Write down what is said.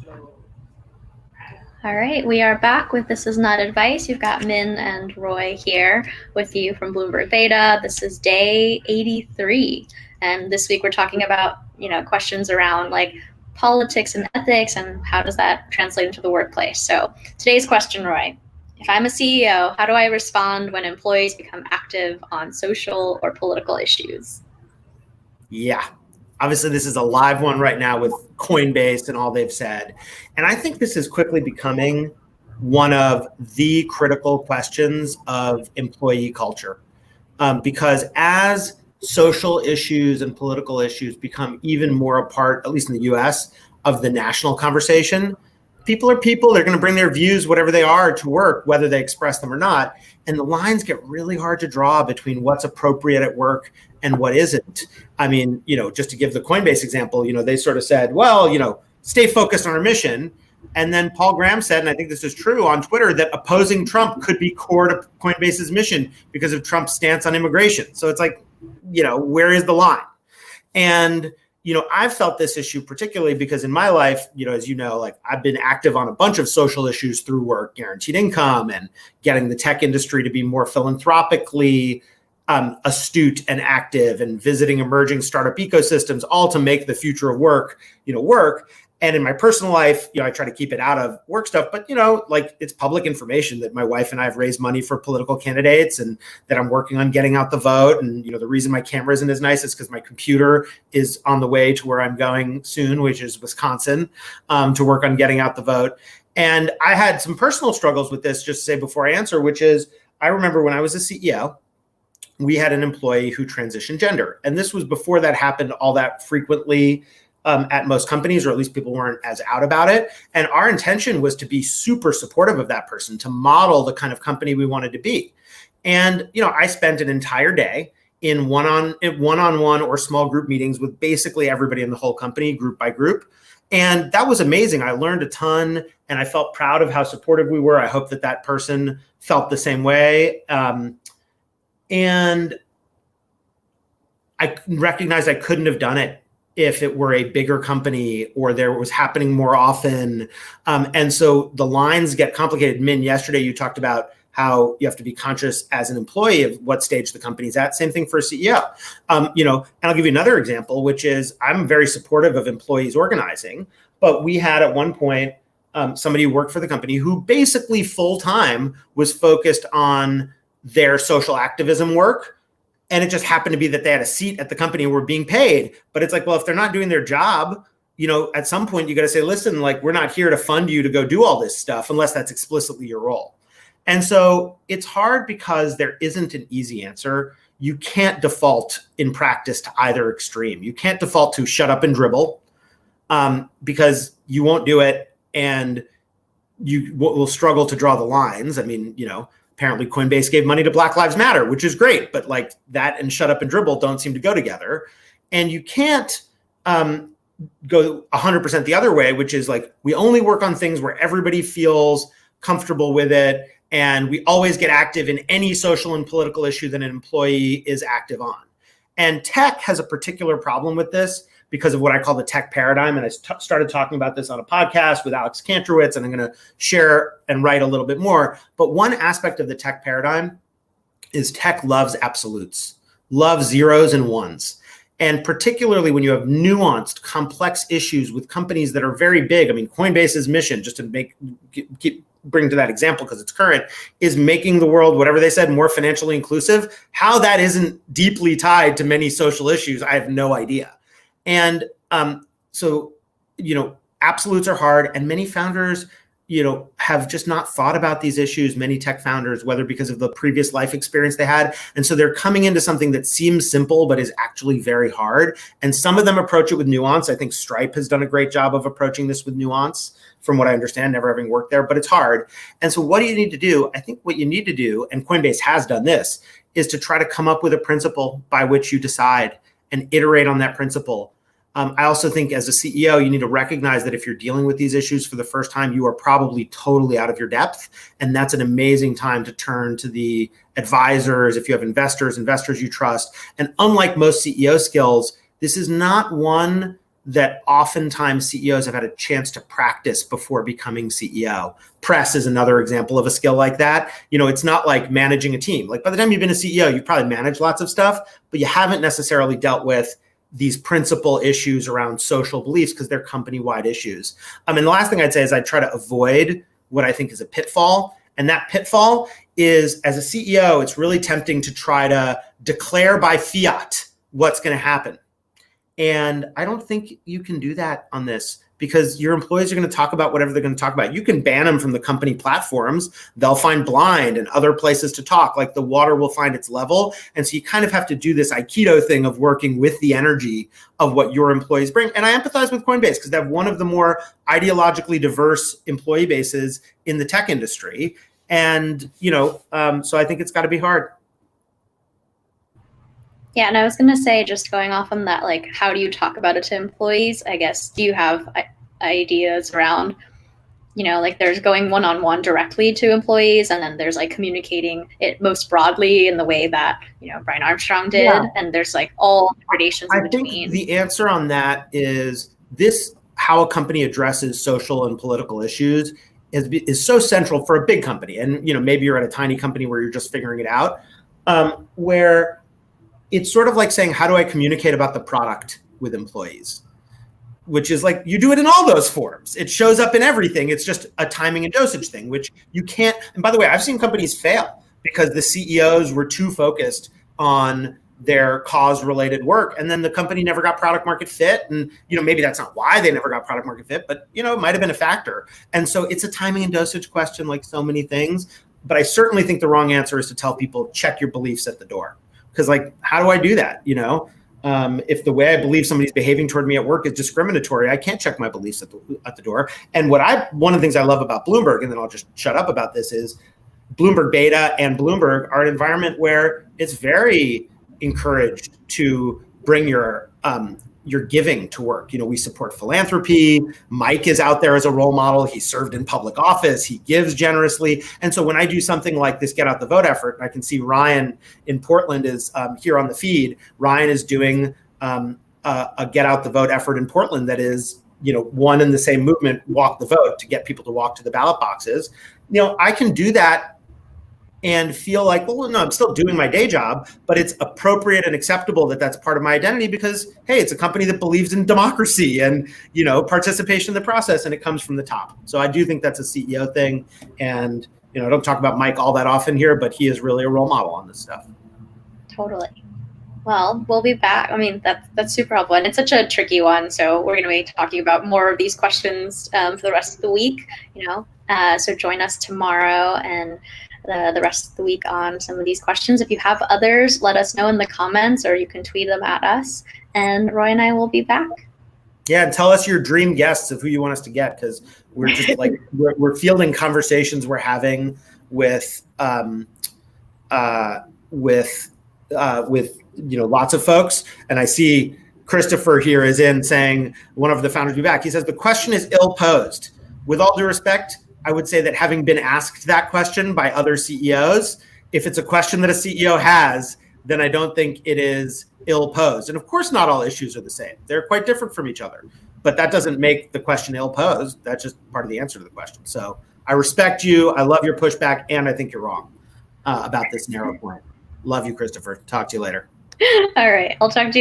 All right, we are back with This Is Not Advice. You've got Min and Roy here with you from Bloomberg Beta. This is day 83. And this week we're talking about, questions around like politics and ethics and how does that translate into the workplace. So today's question, Roy, if I'm a CEO, how do I respond when employees become active on social or political issues? Yeah. Obviously, this is a live one right now with Coinbase and all they've said. And I think this is quickly becoming one of the critical questions of employee culture. Because as social issues and political issues become even more a part, at least in the US, of the national conversation, people are people. They're going to bring their views, whatever they are, to work, whether they express them or not. And the lines get really hard to draw between what's appropriate at work and what isn't. I mean, just to give the Coinbase example, they sort of said, well, stay focused on our mission. And then Paul Graham said, and I think this is true on Twitter, that opposing Trump could be core to Coinbase's mission because of Trump's stance on immigration. So it's like, where is the line? And I've felt this issue particularly because in my life, as you know, like I've been active on a bunch of social issues through work, guaranteed income and getting the tech industry to be more philanthropically astute and active and visiting emerging startup ecosystems, all to make the future of work, work. And in my personal life, I try to keep it out of work stuff, but like it's public information that my wife and I have raised money for political candidates and that I'm working on getting out the vote. And, the reason my camera isn't as nice is because my computer is on the way to where I'm going soon, which is Wisconsin, to work on getting out the vote. And I had some personal struggles with this, just to say before I answer, which is I remember when I was a CEO, we had an employee who transitioned gender. And this was before that happened all that frequently at most companies, or at least people weren't as out about it. And our intention was to be super supportive of that person, to model the kind of company we wanted to be. And, I spent an entire day in one-on-one or small group meetings with basically everybody in the whole company, group by group. And that was amazing. I learned a ton and I felt proud of how supportive we were. I hope that person felt the same way. And I recognized I couldn't have done it if it were a bigger company or there was happening more often. And so the lines get complicated. Min, yesterday you talked about how you have to be conscious as an employee of what stage the company's at. Same thing for a CEO. And I'll give you another example, which is I'm very supportive of employees organizing, but we had at one point somebody who worked for the company who basically full-time was focused on their social activism work. And it just happened to be that they had a seat at the company and were being paid. But it's like, well, if they're not doing their job, at some point you got to say, listen, like we're not here to fund you to go do all this stuff unless that's explicitly your role. And so it's hard because there isn't an easy answer. You can't default in practice to either extreme. You can't default to shut up and dribble because you won't do it and you will struggle to draw the lines. I mean, apparently Coinbase gave money to Black Lives Matter, which is great, but like that and shut up and dribble don't seem to go together. And you can't go 100% the other way, which is like, we only work on things where everybody feels comfortable with it. And we always get active in any social and political issue that an employee is active on. And tech has a particular problem with this because of what I call the tech paradigm. And I started talking about this on a podcast with Alex Kantrowitz, and I'm going to share and write a little bit more. But one aspect of the tech paradigm is tech loves absolutes, loves zeros and ones. And particularly when you have nuanced, complex issues with companies that are very big. I mean, Coinbase's mission, just to bring to that example because it's current, is making the world, whatever they said, more financially inclusive. How that isn't deeply tied to many social issues, I have no idea. And so, absolutes are hard, and many founders, have just not thought about these issues, many tech founders, whether because of the previous life experience they had. And so they're coming into something that seems simple, but is actually very hard. And some of them approach it with nuance. I think Stripe has done a great job of approaching this with nuance, from what I understand, never having worked there, but it's hard. And so what do you need to do? I think what you need to do, and Coinbase has done this, is to try to come up with a principle by which you decide and iterate on that principle. I also think as a CEO, you need to recognize that if you're dealing with these issues for the first time, you are probably totally out of your depth. And that's an amazing time to turn to the advisors. If you have investors you trust. And unlike most CEO skills, this is not one that oftentimes CEOs have had a chance to practice before becoming CEO. Press is another example of a skill like that. It's not like managing a team. Like by the time you've been a CEO, you've probably managed lots of stuff, but you haven't necessarily dealt with these principal issues around social beliefs because they're company-wide issues. And the last thing I'd say is I try to avoid what I think is a pitfall. And that pitfall is, as a CEO, it's really tempting to try to declare by fiat what's going to happen. And I don't think you can do that on this because your employees are going to talk about whatever they're going to talk about. You can ban them from the company platforms. They'll find Blind and other places to talk. Like the water will find its level. And so you kind of have to do this Aikido thing of working with the energy of what your employees bring. And I empathize with Coinbase because they have one of the more ideologically diverse employee bases in the tech industry. And, so I think it's got to be hard. Yeah, and I was going to say, just going off on that, like, how do you talk about it to employees? I guess, do you have ideas around, like there's going one-on-one directly to employees, and then there's like communicating it most broadly in the way that, Brian Armstrong did. Yeah. And there's like all gradations in between. I think the answer on that is this: how a company addresses social and political issues is so central for a big company. And, maybe you're at a tiny company where you're just figuring it out, where it's sort of like saying, how do I communicate about the product with employees? Which is like, you do it in all those forms. It shows up in everything. It's just a timing and dosage thing, which you can't. And by the way, I've seen companies fail because the CEOs were too focused on their cause-related work. And then the company never got product market fit. And, maybe that's not why they never got product market fit, but, it might've been a factor. And so it's a timing and dosage question, like so many things. But I certainly think the wrong answer is to tell people, check your beliefs at the door. Because like, how do I do that? If the way I believe somebody's behaving toward me at work is discriminatory, I can't check my beliefs at the door. And one of the things I love about Bloomberg, and then I'll just shut up about this, is Bloomberg Beta and Bloomberg are an environment where it's very encouraged to bring your giving to work. We support philanthropy. Mike is out there as a role model. He served in public office. He gives generously. And so when I do something like this Get Out the Vote effort, I can see Ryan in Portland is here on the feed. Ryan is doing a Get Out the Vote effort in Portland that is, one in the same movement, walk the vote, to get people to walk to the ballot boxes. I can do that and feel like, well, no, I'm still doing my day job, but it's appropriate and acceptable that that's part of my identity because, hey, it's a company that believes in democracy and, participation in the process, and it comes from the top. So I do think that's a CEO thing. And, I don't talk about Mike all that often here, but he is really a role model on this stuff. Totally. Well, we'll be back. I mean, that's super helpful. And it's such a tricky one. So we're going to be talking about more of these questions for the rest of the week, so join us tomorrow and the rest of the week on some of these questions. If you have others, let us know in the comments, or you can tweet them at us, and Roy and I will be back. Yeah, and tell us your dream guests of who you want us to get, because we're just like we're fielding conversations we're having with lots of folks. And I see Christopher here is in saying, one of the founders will be back. He says the question is ill posed. With all due respect, I would say that having been asked that question by other CEOs, if it's a question that a CEO has, then I don't think it is ill-posed. And of course, not all issues are the same. They're quite different from each other. But that doesn't make the question ill-posed. That's just part of the answer to the question. So I respect you. I love your pushback. And I think you're wrong about this narrow point. Love you, Christopher. Talk to you later. All right. I'll talk to you tomorrow.